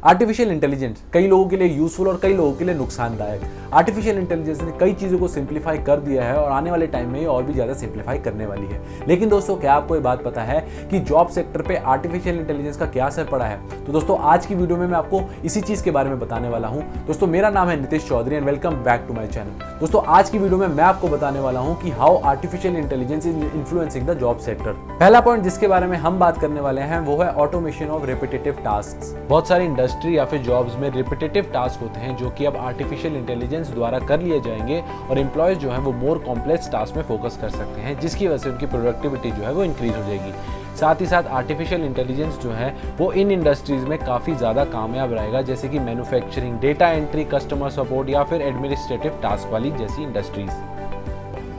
Artificial intelligence कई लोगों के लिए यूजफुल और कई लोगों के लिए नुकसानदायक। आर्टिफिशियल इंटेलिजेंस ने कई चीज़ों को सिंप्लीफाई कर दिया है और आने वाले टाइम में ये और भी ज़्यादा सिंप्लीफाई करने वाली है। लेकिन दोस्तों, क्या आपको ये बात पता है कि जॉब सेक्टर पे आर्टिफिशियल इंटेलिजेंस का क्या असर पड़ा है? तो दोस्तों, आज की वीडियो में मैं आपको इसी चीज़ के बारे में बताने वाला हूँ। दोस्तों, मेरा नाम है Nitish Chaudhary and welcome back to my channel. दोस्तों, आज की वीडियो में मैं आपको बताने वाला हूँ कि how artificial intelligence is influencing the job sector. पहला पॉइंट जिसके बारे में हम बात करने वाले हैं वो है ऑटोमेशन ऑफ रिपीटेटिव टास्क्स। बहुत सारी इंडस्ट्री या फिर जॉब्स में रिपीटेटिव टास्क होते हैं जो कि अब आर्टिफिशियल इंटेलिजेंस द्वारा कर लिए जाएंगे और एम्प्लॉयज जो है वो मोर कॉम्प्लेक्स टास्क में फोकस कर सकते हैं, जिसकी वजह से उनकी प्रोडक्टिविटी जो है वो इंक्रीज हो जाएगी। साथ ही साथ आर्टिफिशियल इंटेलिजेंस जो है वो इन इंडस्ट्रीज में काफ़ी ज़्यादा कामयाब रहेगा, जैसे कि manufacturing, data entry, customer support या फिर एडमिनिस्ट्रेटिव टास्क वाली जैसी इंडस्ट्रीज।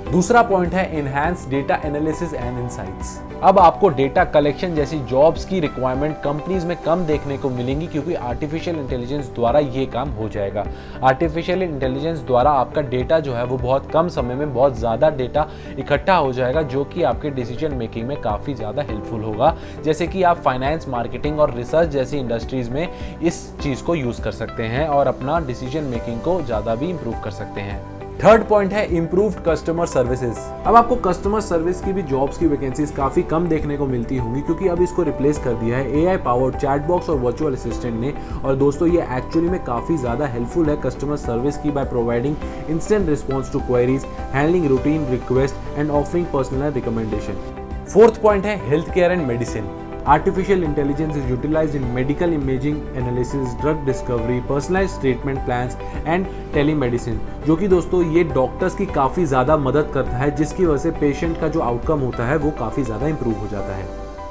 दूसरा पॉइंट है enhance data analysis and insights. अब आपको डेटा कलेक्शन जैसी जॉब्स की रिक्वायरमेंट कंपनीज में कम देखने को मिलेंगी, क्योंकि आर्टिफिशियल इंटेलिजेंस द्वारा ये काम हो जाएगा। आर्टिफिशियल इंटेलिजेंस द्वारा आपका डेटा जो है वो बहुत कम समय में बहुत ज़्यादा डेटा इकट्ठा हो जाएगा, जो कि आपके डिसीजन मेकिंग में काफ़ी ज़्यादा हेल्पफुल होगा। जैसे कि आप फाइनेंस, मार्केटिंग और रिसर्च जैसी इंडस्ट्रीज में इस चीज़ को यूज़ कर सकते हैं और अपना डिसीजन मेकिंग को ज़्यादा भी इम्प्रूव कर सकते हैं। थर्ड पॉइंट है इम्प्रूव्ड कस्टमर सर्विसेज। अब आपको कस्टमर सर्विस की भी जॉब्स की वैकेंसीज काफी कम देखने को मिलती होंगी, क्योंकि अब इसको रिप्लेस कर दिया है एआई पावर्ड चैटबॉक्स और वर्चुअल असिस्टेंट ने। और दोस्तों, ये एक्चुअली में काफी ज्यादा हेल्पफुल है कस्टमर सर्विस की by providing instant response to queries, handling routine request and offering personalised recommendation. Fourth point है health care and medicine. Artificial intelligence is utilized in medical imaging analysis, drug discovery, personalized treatment plans and telemedicine, जो कि दोस्तों ये doctors की काफ़ी ज़्यादा मदद करता है, जिसकी वजह से पेशेंट का जो आउटकम होता है वो काफ़ी ज़्यादा इंप्रूव हो जाता है।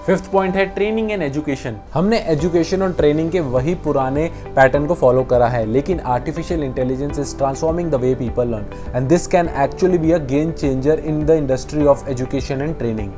फिफ्थ पॉइंट है ट्रेनिंग एंड एजुकेशन। हमने एजुकेशन और ट्रेनिंग के वही पुराने पैटर्न को फॉलो करा है, लेकिन artificial intelligence is transforming the way people learn and this can actually be a game changer in the industry of education and training.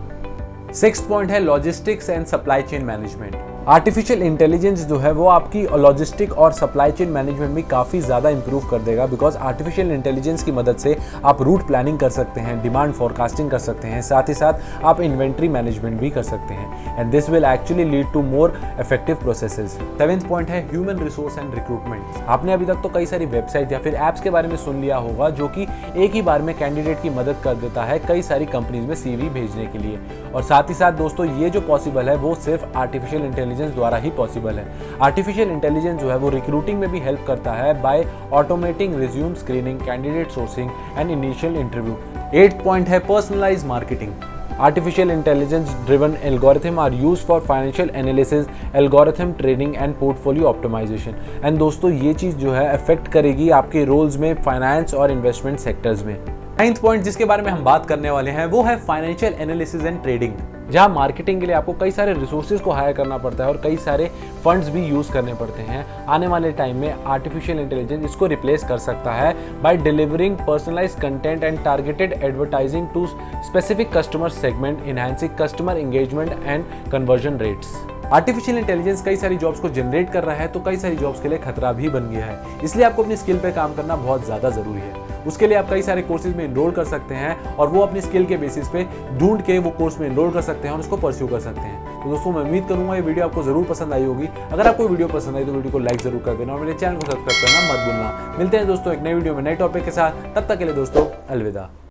Sixth point है logistics and supply chain management. Artificial intelligence जो है वो आपकी logistic और supply chain management में काफ़ी ज़्यादा improve कर देगा, बिकॉज आर्टिफिशियल इंटेलिजेंस की मदद से आप रूट प्लानिंग कर सकते हैं, डिमांड फोरकास्टिंग कर सकते हैं, साथ ही साथ आप इन्वेंट्री मैनेजमेंट भी कर सकते हैं and this will actually lead to more effective processes. Seventh point है ह्यूमन रिसोर्स एंड रिक्रूटमेंट। आपने अभी तक तो कई सारी वेबसाइट या फिर ऐप्स के बारे में सुन लिया होगा, जो कि एक ही बार में कैंडिडेट की मदद कर देता है कई सारी कंपनीज में सीवी भेजने के लिए। और साथ ही साथ दोस्तों, ये जो पॉसिबल है वो सिर्फ आर्टिफिशियल इंटेलिजेंस द्वारा ही पॉसिबल है। आर्टिफिशियल इंटेलिजेंस जो है वो रिक्रूटिंग में भी हेल्प करता है by automating resume screening, candidate sourcing and initial interview. Eighth point है personalised marketing. Artificial intelligence driven algorithm are used for financial analysis, algorithm training and portfolio optimization। And दोस्तों, ये चीज़ जो है अफेक्ट करेगी आपके रोल्स में फाइनेंस और investment sectors में। नाइन्थ पॉइंट जिसके बारे में हम बात करने वाले हैं वो है फाइनेंशियल एनालिसिस एंड ट्रेडिंग, जहां मार्केटिंग के लिए आपको कई सारे रिसोर्सेज को हायर करना पड़ता है और कई सारे फंड्स भी यूज करने पड़ते हैं। आने वाले टाइम में आर्टिफिशियल इंटेलिजेंस इसको रिप्लेस कर सकता है by delivering personalised content and targeted advertising to specific customer segment, enhancing customer engagement and conversion rates. Artificial intelligence कई सारी जॉब्स को जनरेट कर रहा है, तो कई सारी जॉब्स के लिए खतरा भी बन गया है, इसलिए आपको अपनी स्किल पे काम करना बहुत ज़्यादा ज़रूरी है। उसके लिए आप कई सारे कोर्सेज में इनरोल कर सकते हैं और वो अपनी स्किल के बेसिस पे ढूंढ के वो कोर्स में इनरोल कर सकते हैं और उसको परस्यू कर सकते हैं। तो दोस्तों, मैं उम्मीद करूंगा ये वीडियो आपको जरूर पसंद आई होगी। अगर आपको वीडियो पसंद आई तो वीडियो को लाइक जरूर कर देना और मेरे चैनल को सब्सक्राइब करना मत भूलना। मिलते हैं दोस्तों एक नई वीडियो में नए टॉपिक के साथ, तब तक के लिए दोस्तों अलविदा।